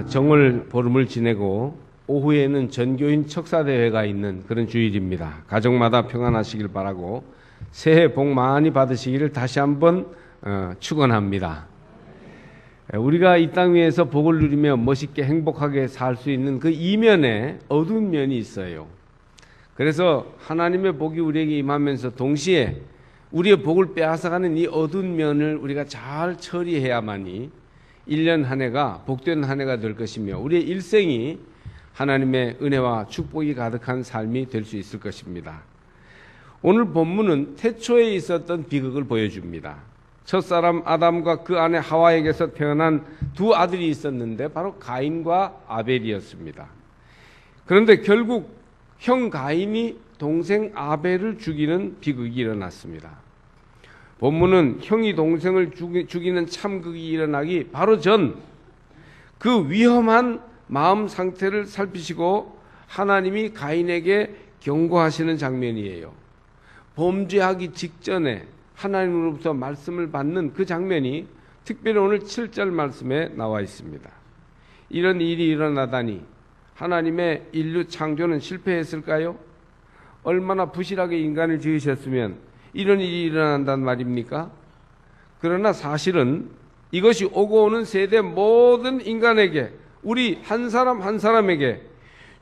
정월 보름을 지내고 오후에는 전교인 척사대회가 있는 그런 주일입니다. 가정마다 평안하시길 바라고 새해 복 많이 받으시기를 다시 한번 축원합니다. 우리가 이 땅 위에서 복을 누리며 멋있게 행복하게 살 수 있는 그 이면에 어두운 면이 있어요. 그래서 하나님의 복이 우리에게 임하면서 동시에 우리의 복을 빼앗아가는 이 어두운 면을 우리가 잘 처리해야만이 1년 한 해가 복된 한 해가 될 것이며 우리의 일생이 하나님의 은혜와 축복이 가득한 삶이 될 수 있을 것입니다. 오늘 본문은 태초에 있었던 비극을 보여줍니다. 첫사람 아담과 그 아내 하와에게서 태어난 두 아들이 있었는데 바로 가인과 아벨이었습니다. 그런데 결국 형 가인이 동생 아벨을 죽이는 비극이 일어났습니다. 본문은 형이 동생을 죽이는 참극이 일어나기 바로 전 그 위험한 마음 상태를 살피시고 하나님이 가인에게 경고하시는 장면이에요. 범죄하기 직전에 하나님으로부터 말씀을 받는 그 장면이 특별히 오늘 7절 말씀에 나와 있습니다. 이런 일이 일어나다니 하나님의 인류 창조는 실패했을까요? 얼마나 부실하게 인간을 지으셨으면 이런 일이 일어난단 말입니까? 그러나 사실은 이것이 오고 오는 세대 모든 인간에게 우리 한 사람 한 사람에게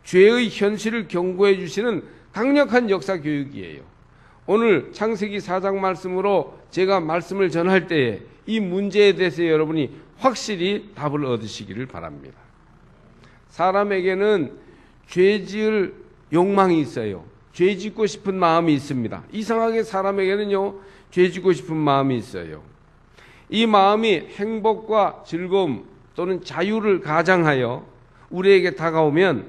죄의 현실을 경고해 주시는 강력한 역사 교육이에요. 오늘 창세기 4장 말씀으로 제가 말씀을 전할 때에 이 문제에 대해서 여러분이 확실히 답을 얻으시기를 바랍니다. 사람에게는 죄 지을 욕망이 있어요. 죄 짓고 싶은 마음이 있습니다. 이상하게 사람에게는요, 죄 짓고 싶은 마음이 있어요. 이 마음이 행복과 즐거움 또는 자유를 가장하여 우리에게 다가오면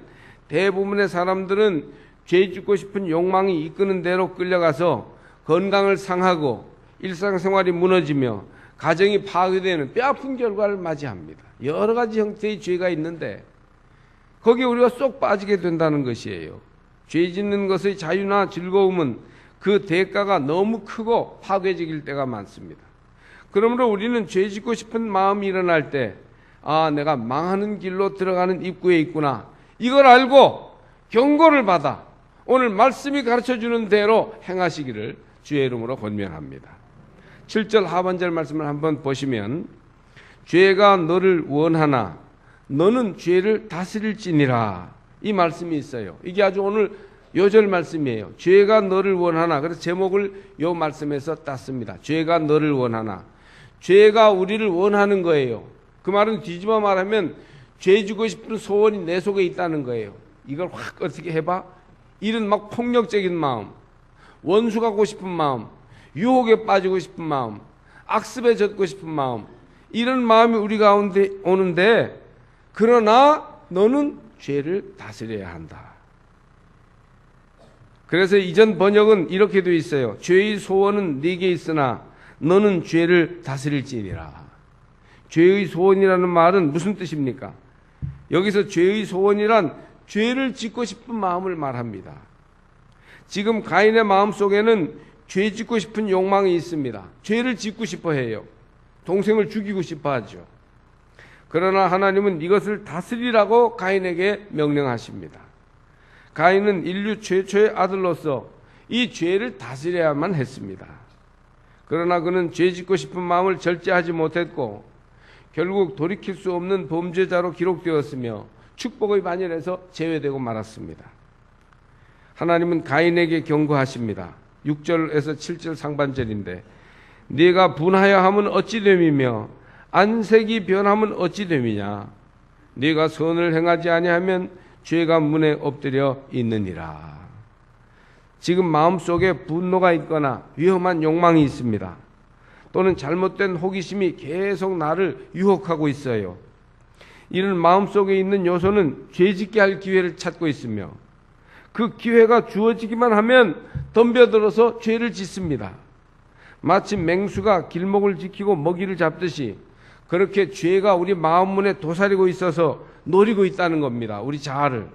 대부분의 사람들은 죄 짓고 싶은 욕망이 이끄는 대로 끌려가서 건강을 상하고 일상생활이 무너지며 가정이 파괴되는 뼈아픈 결과를 맞이합니다. 여러 가지 형태의 죄가 있는데 거기에 우리가 쏙 빠지게 된다는 것이에요. 죄 짓는 것의 자유나 즐거움은 그 대가가 너무 크고 파괴적일 때가 많습니다. 그러므로 우리는 죄 짓고 싶은 마음이 일어날 때 내가 망하는 길로 들어가는 입구에 있구나. 이걸 알고 경고를 받아 오늘 말씀이 가르쳐주는 대로 행하시기를 주의 이름으로 권면합니다. 7절 하반절 말씀을 한번 보시면 죄가 너를 원하나 너는 죄를 다스릴지니라 이 말씀이 있어요. 이게 아주 오늘 요절 말씀이에요. 죄가 너를 원하나. 그래서 제목을 요 말씀에서 땄습니다. 죄가 너를 원하나. 죄가 우리를 원하는 거예요. 그 말은 뒤집어 말하면 죄 지고 싶은 소원이 내 속에 있다는 거예요. 이걸 확 어떻게 해봐? 이런 막 폭력적인 마음, 원수 갖고 싶은 마음, 유혹에 빠지고 싶은 마음, 악습에 젖고 싶은 마음, 이런 마음이 우리 가운데 오는데 그러나 너는 죄를 다스려야 한다. 그래서 이전 번역은 이렇게 되어 있어요. 죄의 소원은 네게 있으나 너는 죄를 다스릴지니라. 죄의 소원이라는 말은 무슨 뜻입니까? 여기서 죄의 소원이란 죄를 짓고 싶은 마음을 말합니다. 지금 가인의 마음 속에는 죄 짓고 싶은 욕망이 있습니다. 죄를 짓고 싶어 해요. 동생을 죽이고 싶어 하죠. 그러나 하나님은 이것을 다스리라고 가인에게 명령하십니다. 가인은 인류 최초의 아들로서 이 죄를 다스려야만 했습니다. 그러나 그는 죄 짓고 싶은 마음을 절제하지 못했고 결국 돌이킬 수 없는 범죄자로 기록되었으며 축복의 반열에서 제외되고 말았습니다. 하나님은 가인에게 경고하십니다. 6절에서 7절 상반절인데 네가 분하여 하면 어찌 됨이며 안색이 변하면 어찌 됨이냐. 네가 선을 행하지 아니하면 죄가 문에 엎드려 있느니라. 지금 마음속에 분노가 있거나 위험한 욕망이 있습니다. 또는 잘못된 호기심이 계속 나를 유혹하고 있어요. 이런 마음속에 있는 요소는 죄짓게 할 기회를 찾고 있으며 그 기회가 주어지기만 하면 덤벼들어서 죄를 짓습니다. 마치 맹수가 길목을 지키고 먹이를 잡듯이 그렇게 죄가 우리 마음 문에 도사리고 있어서 노리고 있다는 겁니다. 우리 자아를.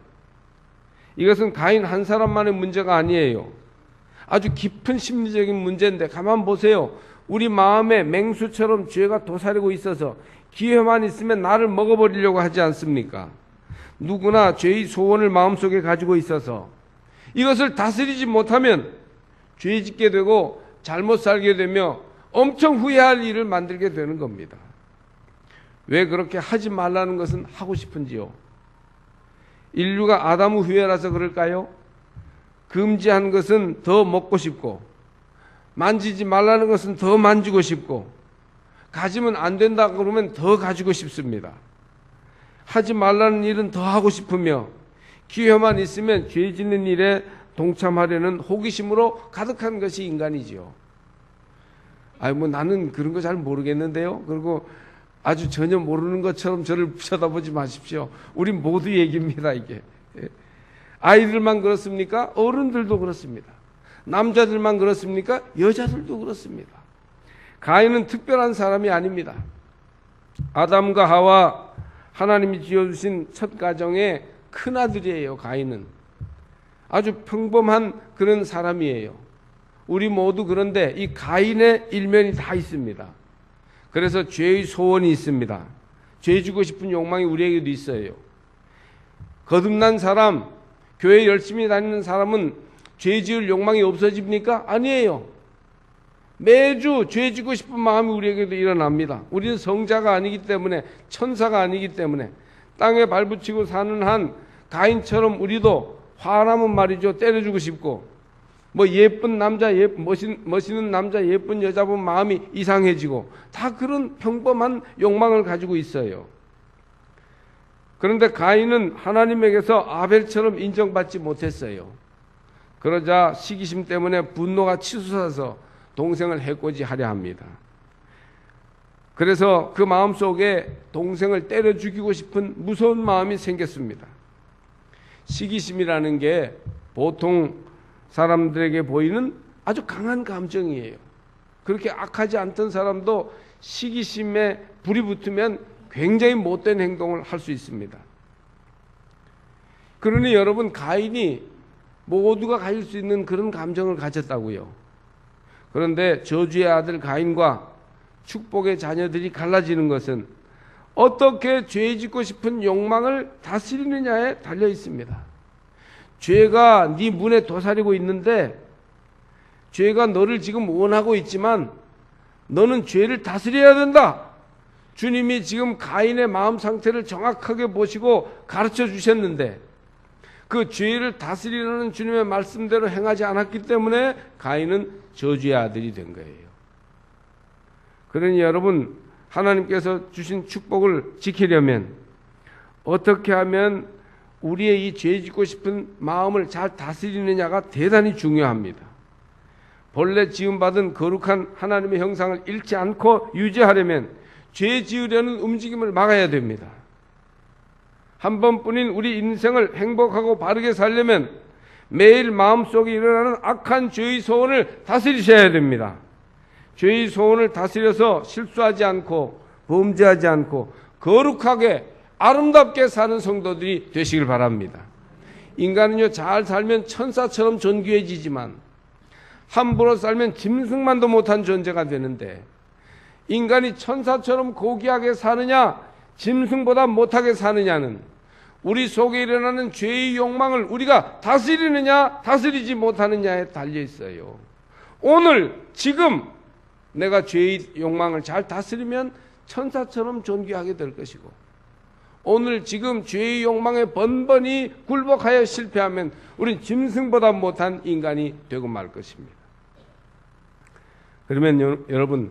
이것은 가인 한 사람만의 문제가 아니에요. 아주 깊은 심리적인 문제인데 가만 보세요. 우리 마음에 맹수처럼 죄가 도사리고 있어서 기회만 있으면 나를 먹어버리려고 하지 않습니까? 누구나 죄의 소원을 마음속에 가지고 있어서 이것을 다스리지 못하면 죄 짓게 되고 잘못 살게 되며 엄청 후회할 일을 만들게 되는 겁니다. 왜 그렇게 하지 말라는 것은 하고 싶은지요? 인류가 아담 후예라서 그럴까요? 금지한 것은 더 먹고 싶고, 만지지 말라는 것은 더 만지고 싶고, 가지면 안 된다 그러면 더 가지고 싶습니다. 하지 말라는 일은 더 하고 싶으며, 기회만 있으면 죄 짓는 일에 동참하려는 호기심으로 가득한 것이 인간이지요. 나는 그런 거 잘 모르겠는데요. 그리고 아주 전혀 모르는 것처럼 저를 쳐다보지 마십시오. 우리 모두 얘기입니다, 이게. 아이들만 그렇습니까? 어른들도 그렇습니다. 남자들만 그렇습니까? 여자들도 그렇습니다. 가인은 특별한 사람이 아닙니다. 아담과 하와, 하나님이 지어주신 첫 가정의 큰아들이에요, 가인은. 아주 평범한 그런 사람이에요. 우리 모두 그런데 이 가인의 일면이 다 있습니다. 그래서 죄의 소원이 있습니다. 죄 지고 싶은 욕망이 우리에게도 있어요. 거듭난 사람, 교회 열심히 다니는 사람은 죄 지을 욕망이 없어집니까? 아니에요. 매주 죄 지고 싶은 마음이 우리에게도 일어납니다. 우리는 성자가 아니기 때문에, 천사가 아니기 때문에, 땅에 발붙이고 사는 한 가인처럼 우리도 화나면 말이죠, 때려주고 싶고, 예쁜 남자, 멋있는 남자, 예쁜 여자 보면 마음이 이상해지고, 다 그런 평범한 욕망을 가지고 있어요. 그런데 가인은 하나님에게서 아벨처럼 인정받지 못했어요. 그러자 시기심 때문에 분노가 치솟아서 동생을 해코지하려 합니다. 그래서 그 마음속에 동생을 때려 죽이고 싶은 무서운 마음이 생겼습니다. 시기심이라는 게 보통 사람들에게 보이는 아주 강한 감정이에요. 그렇게 악하지 않던 사람도 시기심에 불이 붙으면 굉장히 못된 행동을 할 수 있습니다. 그러니 여러분, 가인이 모두가 가질 수 있는 그런 감정을 가졌다고요. 그런데 저주의 아들 가인과 축복의 자녀들이 갈라지는 것은 어떻게 죄 짓고 싶은 욕망을 다스리느냐에 달려 있습니다. 죄가 네 문에 도사리고 있는데, 죄가 너를 지금 원하고 있지만 너는 죄를 다스려야 된다. 주님이 지금 가인의 마음 상태를 정확하게 보시고 가르쳐 주셨는데, 그 죄를 다스리려는 주님의 말씀대로 행하지 않았기 때문에 가인은 저주의 아들이 된 거예요. 그러니 여러분, 하나님께서 주신 축복을 지키려면 어떻게 하면 우리의 이 죄 짓고 싶은 마음을 잘 다스리느냐가 대단히 중요합니다. 본래 지음받은 거룩한 하나님의 형상을 잃지 않고 유지하려면 죄 지으려는 움직임을 막아야 됩니다. 한 번뿐인 우리 인생을 행복하고 바르게 살려면 매일 마음속에 일어나는 악한 죄의 소원을 다스리셔야 됩니다. 죄의 소원을 다스려서 실수하지 않고 범죄하지 않고 거룩하게 아름답게 사는 성도들이 되시길 바랍니다. 인간은요, 잘 살면 천사처럼 존귀해지지만 함부로 살면 짐승만도 못한 존재가 되는데, 인간이 천사처럼 고귀하게 사느냐 짐승보다 못하게 사느냐는 우리 속에 일어나는 죄의 욕망을 우리가 다스리느냐 다스리지 못하느냐에 달려 있어요. 오늘 지금 내가 죄의 욕망을 잘 다스리면 천사처럼 존귀하게 될 것이고, 오늘 지금 죄의 욕망에 번번이 굴복하여 실패하면 우린 짐승보다 못한 인간이 되고 말 것입니다. 그러면 여러분,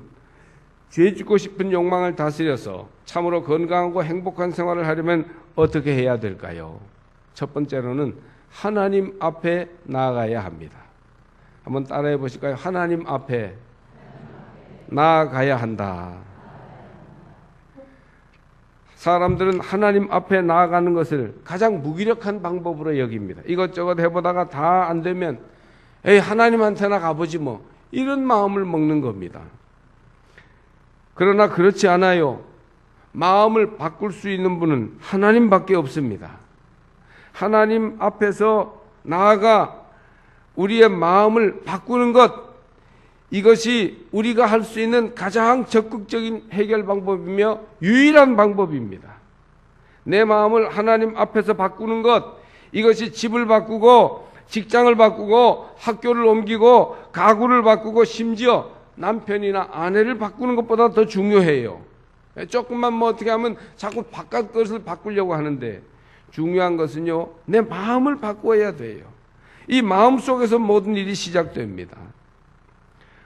죄 짓고 싶은 욕망을 다스려서 참으로 건강하고 행복한 생활을 하려면 어떻게 해야 될까요? 첫 번째로는 하나님 앞에 나아가야 합니다. 한번 따라해 보실까요? 하나님 앞에 나아가야 한다. 사람들은 하나님 앞에 나아가는 것을 가장 무기력한 방법으로 여깁니다. 이것저것 해보다가 다 안 되면 에이, 하나님한테나 가보지 뭐, 이런 마음을 먹는 겁니다. 그러나 그렇지 않아요. 마음을 바꿀 수 있는 분은 하나님밖에 없습니다. 하나님 앞에서 나아가 우리의 마음을 바꾸는 것, 이것이 우리가 할 수 있는 가장 적극적인 해결 방법이며 유일한 방법입니다. 내 마음을 하나님 앞에서 바꾸는 것, 이것이 집을 바꾸고 직장을 바꾸고 학교를 옮기고 가구를 바꾸고 심지어 남편이나 아내를 바꾸는 것보다 더 중요해요. 조금만 뭐 어떻게 하면 자꾸 바깥 것을 바꾸려고 하는데, 중요한 것은요, 내 마음을 바꿔야 돼요. 이 마음 속에서 모든 일이 시작됩니다.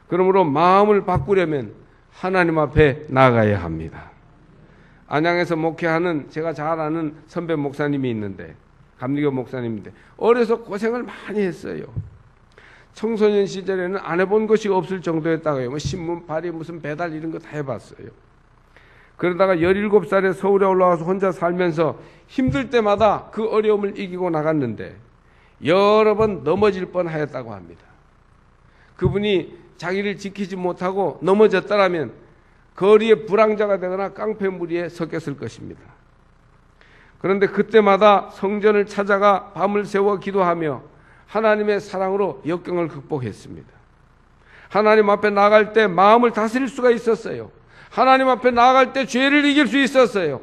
그러므로 마음을 바꾸려면 하나님 앞에 나가야 합니다. 안양에서 목회하는 제가 잘 아는 선배 목사님이 있는데, 감리교 목사님인데 어려서 고생을 많이 했어요. 청소년 시절에는 안 해본 것이 없을 정도였다고요. 뭐 신문 발이 무슨 배달 이런 거 다 해봤어요. 그러다가 17살에 서울에 올라와서 혼자 살면서 힘들 때마다 그 어려움을 이기고 나갔는데 여러 번 넘어질 뻔하였다고 합니다. 그분이 자기를 지키지 못하고 넘어졌더라면 거리의 불황자가 되거나 깡패무리에 섞였을 것입니다. 그런데 그때마다 성전을 찾아가 밤을 새워 기도하며 하나님의 사랑으로 역경을 극복했습니다. 하나님 앞에 나갈 때 마음을 다스릴 수가 있었어요. 하나님 앞에 나갈 때 죄를 이길 수 있었어요.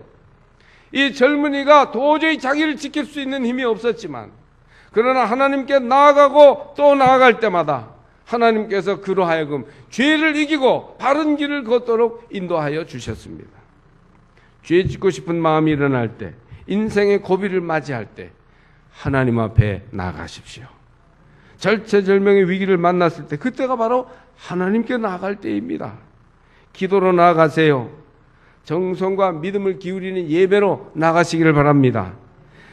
이 젊은이가 도저히 자기를 지킬 수 있는 힘이 없었지만, 그러나 하나님께 나아가고 또 나아갈 때마다 하나님께서 그로 하여금 죄를 이기고 바른 길을 걷도록 인도하여 주셨습니다. 죄 짓고 싶은 마음이 일어날 때, 인생의 고비를 맞이할 때 하나님 앞에 나아가십시오. 절체절명의 위기를 만났을 때, 그때가 바로 하나님께 나아갈 때입니다. 기도로 나아가세요. 정성과 믿음을 기울이는 예배로 나가시기를 바랍니다.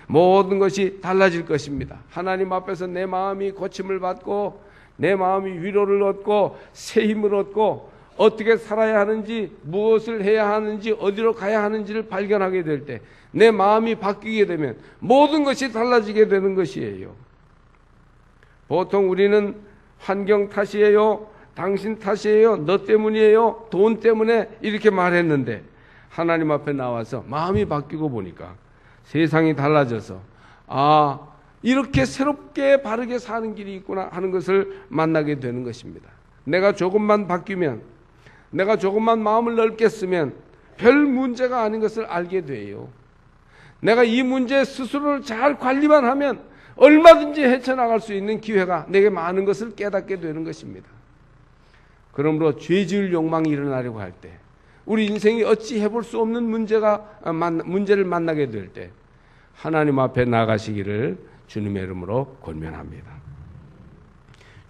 모든 것이 달라질 것입니다. 하나님 앞에서 내 마음이 고침을 받고 내 마음이 위로를 얻고 새 힘을 얻고 어떻게 살아야 하는지, 무엇을 해야 하는지, 어디로 가야 하는지를 발견하게 될 때, 내 마음이 바뀌게 되면 모든 것이 달라지게 되는 것이에요. 보통 우리는 환경 탓이에요, 당신 탓이에요, 너 때문이에요, 돈 때문에 이렇게 말했는데, 하나님 앞에 나와서 마음이 바뀌고 보니까 세상이 달라져서 이렇게 새롭게 바르게 사는 길이 있구나 하는 것을 만나게 되는 것입니다. 내가 조금만 바뀌면, 내가 조금만 마음을 넓게 쓰면 별 문제가 아닌 것을 알게 돼요. 내가 이 문제 스스로를 잘 관리만 하면 얼마든지 헤쳐나갈 수 있는 기회가 내게 많은 것을 깨닫게 되는 것입니다. 그러므로 죄 지을 욕망이 일어나려고 할 때, 우리 인생이 어찌 해볼 수 없는 문제를 만나게 될 때 하나님 앞에 나가시기를 주님의 이름으로 권면합니다.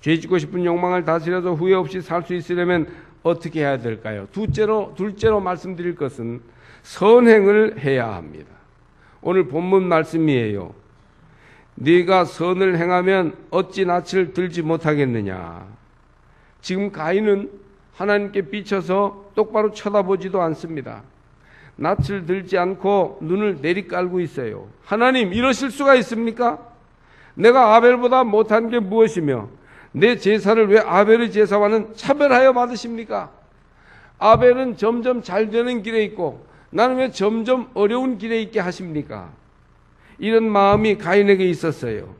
죄 짓고 싶은 욕망을 다스려서 후회 없이 살 수 있으려면 어떻게 해야 될까요? 둘째로 말씀드릴 것은 선행을 해야 합니다. 오늘 본문 말씀이에요. 네가 선을 행하면 어찌 낯을 들지 못하겠느냐. 지금 가인은 하나님께 비춰서 똑바로 쳐다보지도 않습니다. 낯을 들지 않고 눈을 내리깔고 있어요. 하나님, 이러실 수가 있습니까? 내가 아벨보다 못한 게 무엇이며 내 제사를 왜 아벨의 제사와는 차별하여 받으십니까? 아벨은 점점 잘 되는 길에 있고 나는 왜 점점 어려운 길에 있게 하십니까? 이런 마음이 가인에게 있었어요.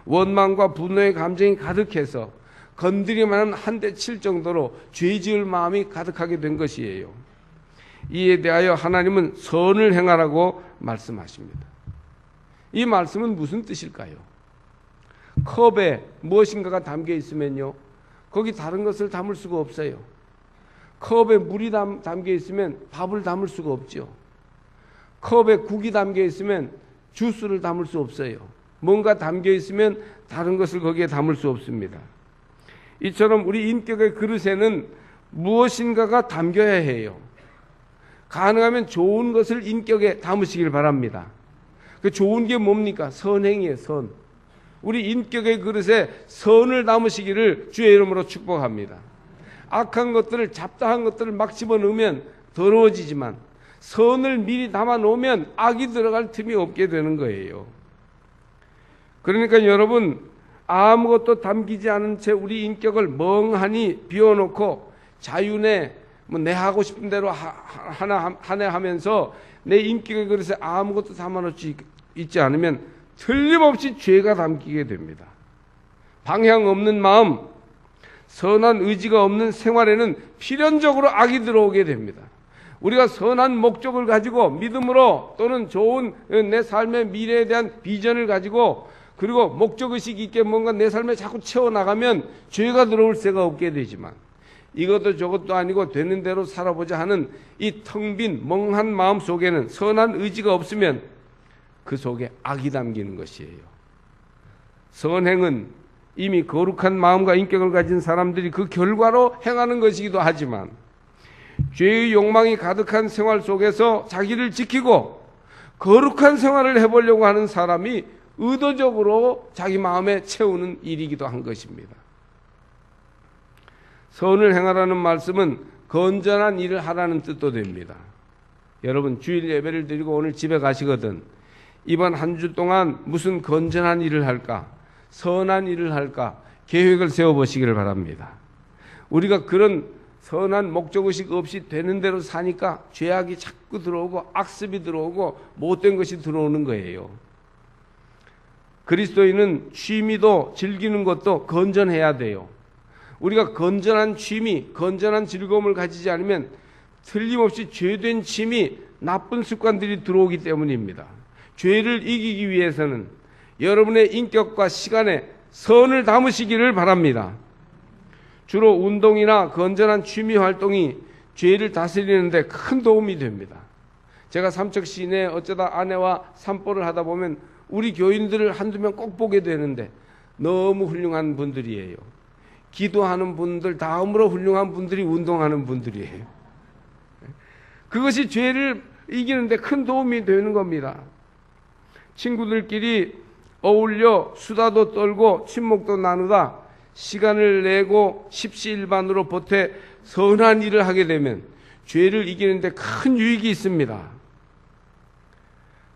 원망과 분노의 감정이 가득해서 건드리만 하면 한 대 칠 정도로 죄 지을 마음이 가득하게 된 것이에요. 이에 대하여 하나님은 선을 행하라고 말씀하십니다. 이 말씀은 무슨 뜻일까요? 컵에 무엇인가가 담겨 있으면요, 거기 다른 것을 담을 수가 없어요. 컵에 물이 담겨 있으면 밥을 담을 수가 없죠. 컵에 국이 담겨 있으면 주스를 담을 수 없어요. 뭔가 담겨 있으면 다른 것을 거기에 담을 수 없습니다. 이처럼 우리 인격의 그릇에는 무엇인가가 담겨야 해요. 가능하면 좋은 것을 인격에 담으시길 바랍니다. 그 좋은 게 뭡니까? 선행이에요, 선. 우리 인격의 그릇에 선을 담으시기를 주의 이름으로 축복합니다. 악한 것들을, 잡다한 것들을 막 집어넣으면 더러워지지만 선을 미리 담아 놓으면 악이 들어갈 틈이 없게 되는 거예요. 그러니까 여러분, 아무것도 담기지 않은 채 우리 인격을 멍하니 비워놓고 자윤회 내 하고 싶은 대로 하나 하면서 내 인격의 그릇에 아무것도 담아놓지 있지 않으면 틀림없이 죄가 담기게 됩니다. 방향 없는 마음, 선한 의지가 없는 생활에는 필연적으로 악이 들어오게 됩니다. 우리가 선한 목적을 가지고 믿음으로 또는 좋은 내 삶의 미래에 대한 비전을 가지고 그리고 목적의식 있게 뭔가 내 삶에 자꾸 채워나가면 죄가 들어올 새가 없게 되지만 이것도 저것도 아니고 되는 대로 살아보자 하는 이 텅 빈 멍한 마음 속에는 선한 의지가 없으면 그 속에 악이 담기는 것이에요. 선행은 이미 거룩한 마음과 인격을 가진 사람들이 그 결과로 행하는 것이기도 하지만 죄의 욕망이 가득한 생활 속에서 자기를 지키고 거룩한 생활을 해보려고 하는 사람이 의도적으로 자기 마음에 채우는 일이기도 한 것입니다. 선을 행하라는 말씀은 건전한 일을 하라는 뜻도 됩니다. 여러분 주일 예배를 드리고 오늘 집에 가시거든 이번 한 주 동안 무슨 건전한 일을 할까? 선한 일을 할까? 계획을 세워보시기를 바랍니다. 우리가 그런 선한 목적의식 없이 되는 대로 사니까 죄악이 자꾸 들어오고 악습이 들어오고 못된 것이 들어오는 거예요. 그리스도인은 취미도 즐기는 것도 건전해야 돼요. 우리가 건전한 취미, 건전한 즐거움을 가지지 않으면 틀림없이 죄된 취미, 나쁜 습관들이 들어오기 때문입니다. 죄를 이기기 위해서는 여러분의 인격과 시간에 선을 담으시기를 바랍니다. 주로 운동이나 건전한 취미 활동이 죄를 다스리는 데 큰 도움이 됩니다. 제가 삼척 시내에 어쩌다 아내와 산보를 하다 보면 우리 교인들을 한두 명 꼭 보게 되는데 너무 훌륭한 분들이에요. 기도하는 분들 다음으로 훌륭한 분들이 운동하는 분들이에요. 그것이 죄를 이기는 데 큰 도움이 되는 겁니다. 친구들끼리 어울려 수다도 떨고 친목도 나누다 시간을 내고 십시일반으로 보태 선한 일을 하게 되면 죄를 이기는 데 큰 유익이 있습니다.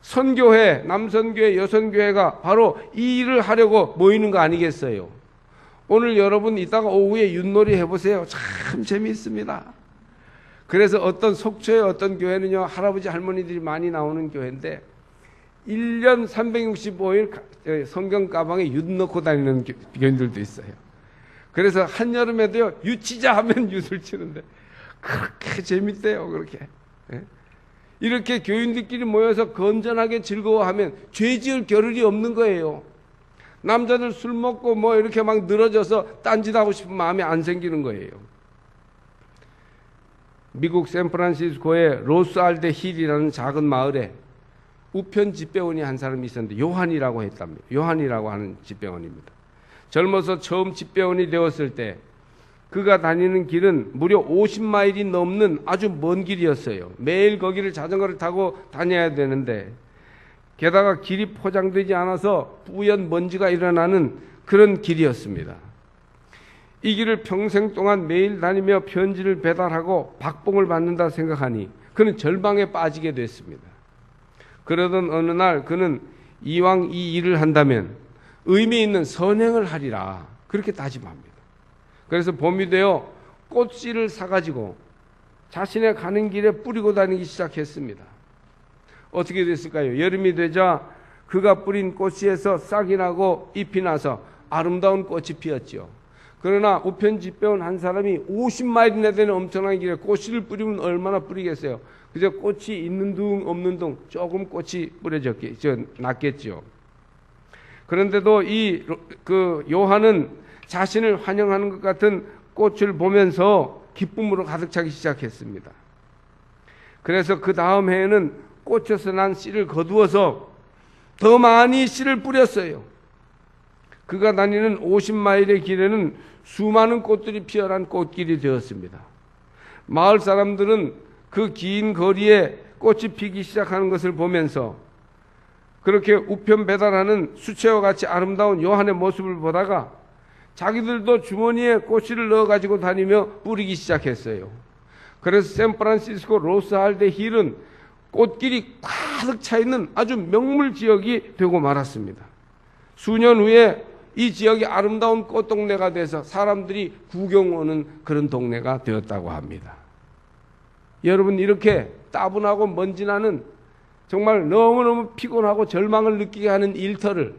선교회, 남선교회, 여선교회가 바로 이 일을 하려고 모이는 거 아니겠어요? 오늘 여러분 이따가 오후에 윷놀이 해보세요. 참 재미있습니다. 그래서 어떤 속초의 어떤 교회는요 할아버지 할머니들이 많이 나오는 교회인데 1년 365일 성경 가방에 윷 넣고 다니는 교인들도 있어요. 그래서 한여름에도요 윷치자 하면 윷을 치는데 그렇게 재밌대요. 그렇게 이렇게 교인들끼리 모여서 건전하게 즐거워하면 죄 지을 겨를이 없는 거예요. 남자들 술 먹고 뭐 이렇게 막 늘어져서 딴짓하고 싶은 마음이 안 생기는 거예요. 미국 샌프란시스코의 로스알데 힐이라는 작은 마을에 우편 집배원이 한 사람이 있었는데 요한이라고 했답니다. 요한이라고 하는 집배원입니다. 젊어서 처음 집배원이 되었을 때 그가 다니는 길은 무려 50마일이 넘는 아주 먼 길이었어요. 매일 거기를 자전거를 타고 다녀야 되는데 게다가 길이 포장되지 않아서 뿌연 먼지가 일어나는 그런 길이었습니다. 이 길을 평생 동안 매일 다니며 편지를 배달하고 박봉을 받는다 생각하니 그는 절망에 빠지게 됐습니다. 그러던 어느 날 그는 이왕 이 일을 한다면 의미 있는 선행을 하리라 그렇게 다짐합니다. 그래서 봄이 되어 꽃씨를 사가지고 자신의 가는 길에 뿌리고 다니기 시작했습니다. 어떻게 됐을까요? 여름이 되자 그가 뿌린 꽃씨에서 싹이 나고 잎이 나서 아름다운 꽃이 피었죠. 그러나 우편 집배원 한 사람이 50마일이나 되는 엄청난 길에 꽃씨를 뿌리면 얼마나 뿌리겠어요? 그저 꽃이 있는 둥 없는 둥 조금 꽃이 났겠죠. 그런데도 그 요한은 자신을 환영하는 것 같은 꽃을 보면서 기쁨으로 가득 차기 시작했습니다. 그래서 그 다음 해에는 꽃에서 난 씨를 거두어서 더 많이 씨를 뿌렸어요. 그가 다니는 50마일의 길에는 수많은 꽃들이 피어난 꽃길이 되었습니다. 마을 사람들은 그 긴 거리에 꽃이 피기 시작하는 것을 보면서 그렇게 우편 배달하는 수채화 같이 아름다운 요한의 모습을 보다가 자기들도 주머니에 꽃씨를 넣어가지고 다니며 뿌리기 시작했어요. 그래서 샌프란시스코 로스알데 힐은 꽃길이 가득 차 있는 아주 명물 지역이 되고 말았습니다. 수년 후에 이 지역이 아름다운 꽃동네가 돼서 사람들이 구경 오는 그런 동네가 되었다고 합니다. 여러분 이렇게 따분하고 먼지나는 정말 너무너무 피곤하고 절망을 느끼게 하는 일터를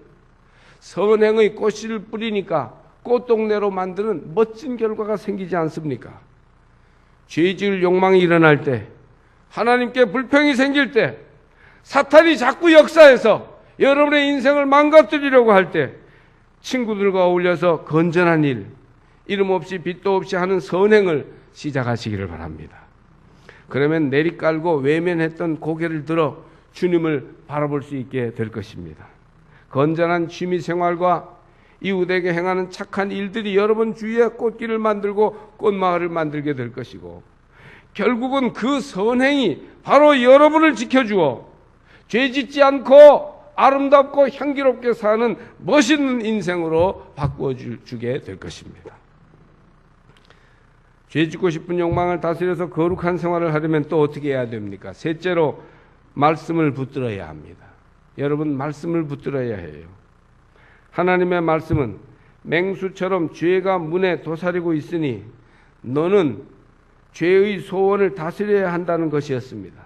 선행의 꽃씨를 뿌리니까 꽃동네로 만드는 멋진 결과가 생기지 않습니까? 죄 지을 욕망이 일어날 때, 하나님께 불평이 생길 때, 사탄이 자꾸 역사해서 여러분의 인생을 망가뜨리려고 할 때 친구들과 어울려서 건전한 일, 이름 없이 빚도 없이 하는 선행을 시작하시기를 바랍니다. 그러면 내리깔고 외면했던 고개를 들어 주님을 바라볼 수 있게 될 것입니다. 건전한 취미생활과 이웃에게 행하는 착한 일들이 여러분 주위에 꽃길을 만들고 꽃마을을 만들게 될 것이고, 결국은 그 선행이 바로 여러분을 지켜주어 죄짓지 않고 아름답고 향기롭게 사는 멋있는 인생으로 바꾸어 주게 될 것입니다. 죄짓고 싶은 욕망을 다스려서 거룩한 생활을 하려면 또 어떻게 해야 됩니까? 셋째로 말씀을 붙들어야 합니다. 여러분, 말씀을 붙들어야 해요. 하나님의 말씀은 맹수처럼 죄가 문에 도사리고 있으니 너는 죄의 소원을 다스려야 한다는 것이었습니다.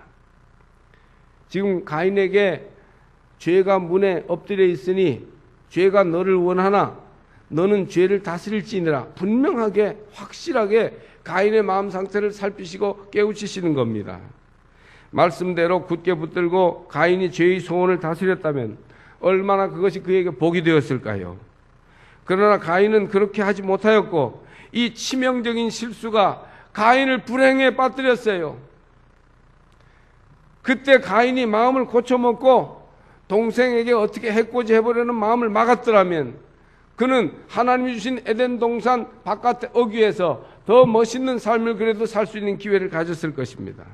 지금 가인에게 죄가 문에 엎드려 있으니 죄가 너를 원하나 너는 죄를 다스릴지니라, 분명하게 확실하게 가인의 마음 상태를 살피시고 깨우치시는 겁니다. 말씀대로 굳게 붙들고 가인이 죄의 소원을 다스렸다면 얼마나 그것이 그에게 복이 되었을까요? 그러나 가인은 그렇게 하지 못하였고 이 치명적인 실수가 가인을 불행에 빠뜨렸어요. 그때 가인이 마음을 고쳐먹고 동생에게 어떻게 해코지 해보려는 마음을 막았더라면 그는 하나님이 주신 에덴 동산 바깥의 어귀에서 더 멋있는 삶을 그래도 살 수 있는 기회를 가졌을 것입니다.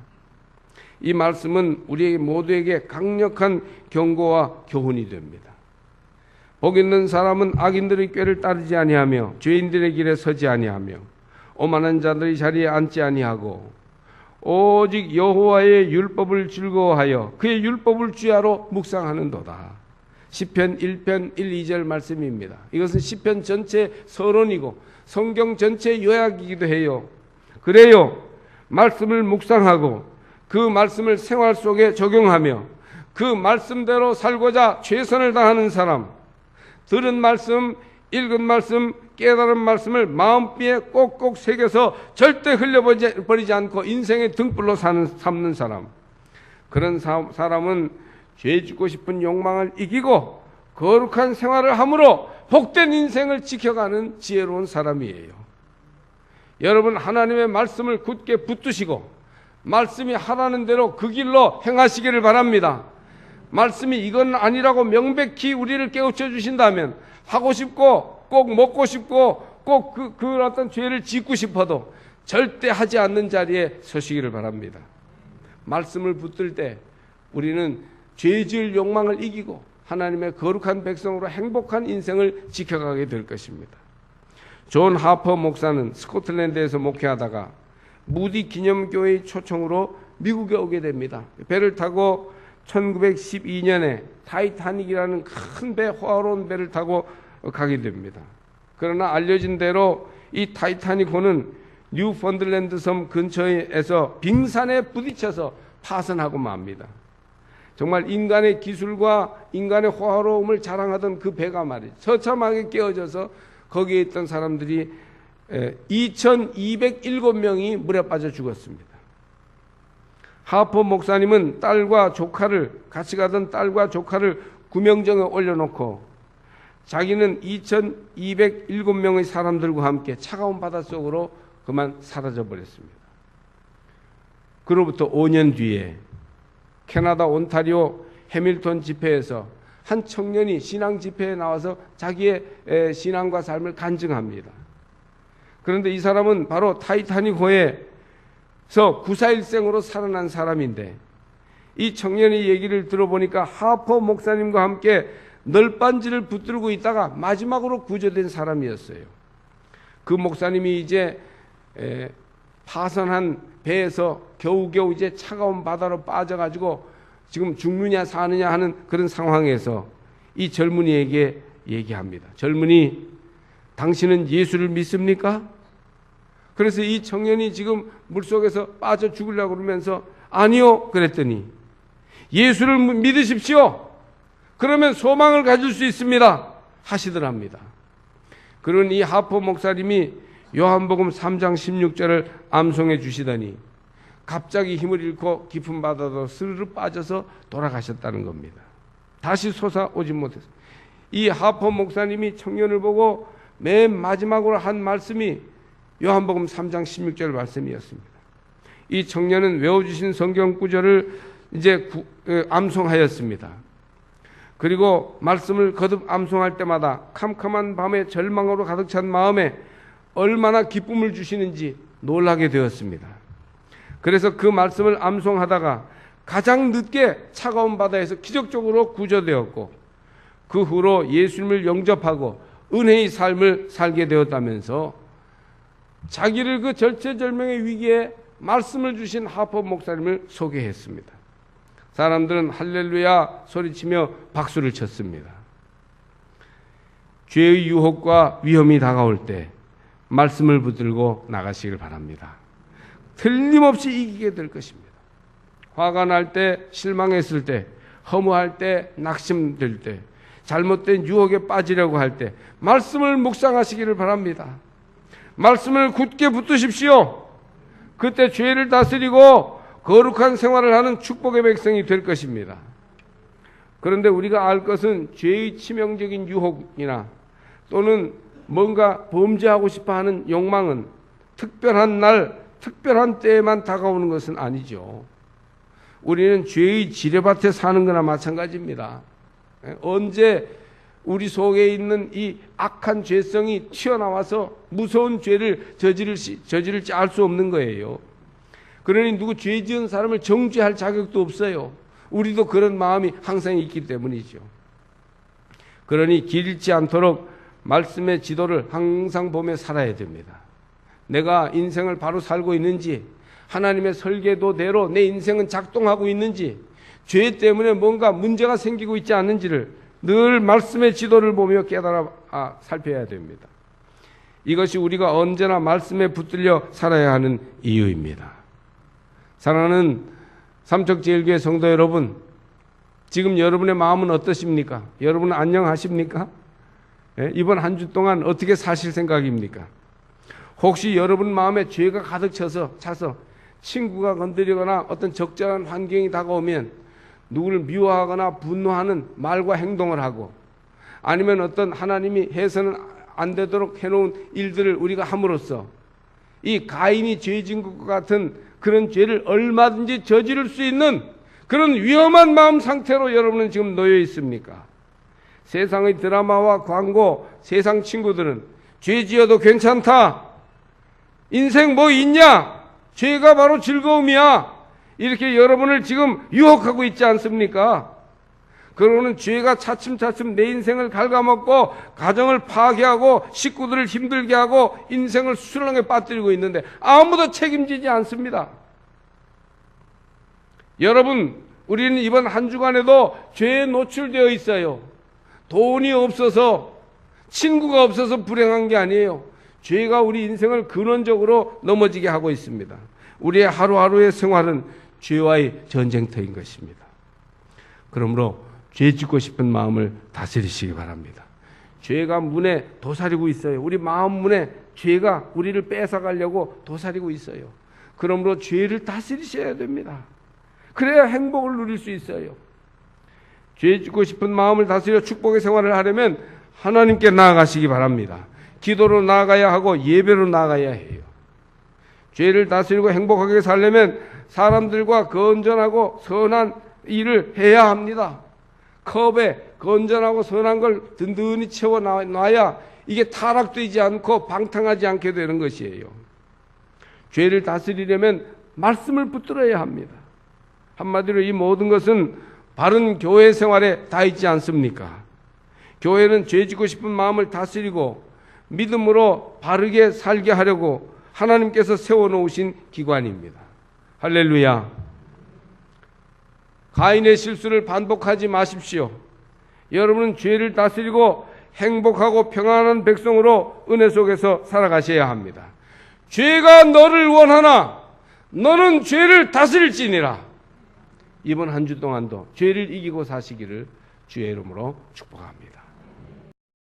이 말씀은 우리 모두에게 강력한 경고와 교훈이 됩니다. 복 있는 사람은 악인들의 꾀를 따르지 아니하며 죄인들의 길에 서지 아니하며 오만한 자들의 자리에 앉지 아니하고 오직 여호와의 율법을 즐거워하여 그의 율법을 주야로 묵상하는도다. 시편 1편 1, 2절 말씀입니다. 이것은 시편 전체 서론이고 성경 전체 요약이기도 해요. 그래요, 말씀을 묵상하고 그 말씀을 생활 속에 적용하며 그 말씀대로 살고자 최선을 다하는 사람, 들은 말씀, 읽은 말씀, 깨달은 말씀을 마음비에 꼭꼭 새겨서 절대 흘려버리지 않고 인생의 등불로 삼는 사람, 그런 사람은 죄 짓고 싶은 욕망을 이기고 거룩한 생활을 함으로 복된 인생을 지켜가는 지혜로운 사람이에요. 여러분, 하나님의 말씀을 굳게 붙드시고 말씀이 하라는 대로 그 길로 행하시기를 바랍니다. 말씀이 이건 아니라고 명백히 우리를 깨우쳐 주신다면 하고 싶고 꼭 먹고 싶고 꼭 그 어떤 죄를 짓고 싶어도 절대 하지 않는 자리에 서시기를 바랍니다. 말씀을 붙들 때 우리는 죄 지을 욕망을 이기고 하나님의 거룩한 백성으로 행복한 인생을 지켜가게 될 것입니다. 존 하퍼 목사는 스코틀랜드에서 목회하다가 무디 기념교회의 초청으로 미국에 오게 됩니다. 배를 타고 1912년에 타이타닉이라는 큰 배, 호화로운 배를 타고 가게 됩니다. 그러나 알려진 대로 이 타이타닉호는 뉴펀들랜드 섬 근처에서 빙산에 부딪혀서 파손하고 맙니다. 정말 인간의 기술과 인간의 호화로움을 자랑하던 그 배가 말이죠, 처참하게 깨어져서 거기에 있던 사람들이 2207명이 물에 빠져 죽었습니다. 하퍼 목사님은 딸과 조카를, 같이 가던 딸과 조카를 구명정에 올려놓고 자기는 2207명의 사람들과 함께 차가운 바닷속으로 그만 사라져 버렸습니다. 그로부터 5년 뒤에 캐나다 온타리오 해밀턴 집회에서 한 청년이 신앙 집회에 나와서 자기의 신앙과 삶을 간증합니다. 그런데 이 사람은 바로 타이타닉호에서 구사일생으로 살아난 사람인데, 이 청년의 얘기를 들어보니까 하퍼 목사님과 함께 널빤지를 붙들고 있다가 마지막으로 구조된 사람이었어요. 그 목사님이 이제 파손한 배에서 겨우겨우 이제 차가운 바다로 빠져가지고 지금 죽느냐 사느냐 하는 그런 상황에서 이 젊은이에게 얘기합니다. 젊은이, 당신은 예수를 믿습니까? 그래서 이 청년이 지금 물속에서 빠져 죽으려고 그러면서 아니요 그랬더니 예수를 믿으십시오. 그러면 소망을 가질 수 있습니다 하시더랍니다. 그런 이 하포 목사님이 요한복음 3장 16절을 암송해 주시더니 갑자기 힘을 잃고 깊은 바다로 스르르 빠져서 돌아가셨다는 겁니다. 다시 솟아오지 못했어요. 이 하포 목사님이 청년을 보고 맨 마지막으로 한 말씀이 요한복음 3장 16절 말씀이었습니다. 이 청년은 외워주신 성경 구절을 이제 암송하였습니다. 그리고 말씀을 거듭 암송할 때마다 캄캄한 밤에 절망으로 가득 찬 마음에 얼마나 기쁨을 주시는지 놀라게 되었습니다. 그래서 그 말씀을 암송하다가 가장 늦게 차가운 바다에서 기적적으로 구조되었고 그 후로 예수님을 영접하고 은혜의 삶을 살게 되었다면서 자기를 그 절체절명의 위기에 말씀을 주신 하포 목사님을 소개했습니다. 사람들은 할렐루야 소리치며 박수를 쳤습니다. 죄의 유혹과 위험이 다가올 때 말씀을 붙들고 나가시길 바랍니다. 틀림없이 이기게 될 것입니다. 화가 날 때, 실망했을 때, 허무할 때, 낙심될 때, 잘못된 유혹에 빠지려고 할 때 말씀을 묵상하시기를 바랍니다. 말씀을 굳게 붙드십시오. 그때 죄를 다스리고 거룩한 생활을 하는 축복의 백성이 될 것입니다. 그런데 우리가 알 것은 죄의 치명적인 유혹이나 또는 뭔가 범죄하고 싶어 하는 욕망은 특별한 날, 특별한 때에만 다가오는 것은 아니죠. 우리는 죄의 지뢰밭에 사는 거나 마찬가지입니다. 언제 우리 속에 있는 이 악한 죄성이 튀어나와서 무서운 죄를 저지를지 알 수 없는 거예요. 그러니 누구 죄 지은 사람을 정죄할 자격도 없어요. 우리도 그런 마음이 항상 있기 때문이죠. 그러니 길 잃지 않도록 말씀의 지도를 항상 보며 살아야 됩니다. 내가 인생을 바로 살고 있는지, 하나님의 설계도대로 내 인생은 작동하고 있는지, 죄 때문에 뭔가 문제가 생기고 있지 않는지를 늘 말씀의 지도를 보며 깨달아 살펴야 됩니다. 이것이 우리가 언제나 말씀에 붙들려 살아야 하는 이유입니다. 사랑하는 삼척제일교회 성도 여러분, 지금 여러분의 마음은 어떠십니까? 여러분은 안녕하십니까? 이번 한 주 동안 어떻게 사실 생각입니까? 혹시 여러분 마음에 죄가 가득 차서 친구가 건드리거나 어떤 적절한 환경이 다가오면 누구를 미워하거나 분노하는 말과 행동을 하고, 아니면 어떤 하나님이 해서는 안 되도록 해놓은 일들을 우리가 함으로써 이 가인이 죄 지은 것 같은 그런 죄를 얼마든지 저지를 수 있는 그런 위험한 마음 상태로 여러분은 지금 놓여 있습니까? 세상의 드라마와 광고, 세상 친구들은 죄 지어도 괜찮다, 인생 뭐 있냐, 죄가 바로 즐거움이야, 이렇게 여러분을 지금 유혹하고 있지 않습니까? 그러고는 죄가 차츰차츰 내 인생을 갉아먹고 가정을 파괴하고 식구들을 힘들게 하고 인생을 수렁에 빠뜨리고 있는데 아무도 책임지지 않습니다. 여러분, 우리는 이번 한 주간에도 죄에 노출되어 있어요. 돈이 없어서, 친구가 없어서 불행한 게 아니에요. 죄가 우리 인생을 근원적으로 넘어지게 하고 있습니다. 우리의 하루하루의 생활은 죄와의 전쟁터인 것입니다. 그러므로 죄 짓고 싶은 마음을 다스리시기 바랍니다. 죄가 문에 도사리고 있어요. 우리 마음 문에 죄가 우리를 뺏어가려고 도사리고 있어요. 그러므로 죄를 다스리셔야 됩니다. 그래야 행복을 누릴 수 있어요. 죄 짓고 싶은 마음을 다스려 축복의 생활을 하려면 하나님께 나아가시기 바랍니다. 기도로 나아가야 하고 예배로 나아가야 해요. 죄를 다스리고 행복하게 살려면 사람들과 건전하고 선한 일을 해야 합니다. 컵에 건전하고 선한 걸 든든히 채워놔야 이게 타락되지 않고 방탕하지 않게 되는 것이에요. 죄를 다스리려면 말씀을 붙들어야 합니다. 한마디로 이 모든 것은 바른 교회 생활에 다 있지 않습니까? 교회는 죄 짓고 싶은 마음을 다스리고 믿음으로 바르게 살게 하려고 하나님께서 세워놓으신 기관입니다. 할렐루야. 가인의 실수를 반복하지 마십시오. 여러분은 죄를 다스리고 행복하고 평안한 백성으로 은혜 속에서 살아가셔야 합니다. 죄가 너를 원하나 너는 죄를 다스릴지니라. 이번 한 주 동안도 죄를 이기고 사시기를 주의 이름으로 축복합니다.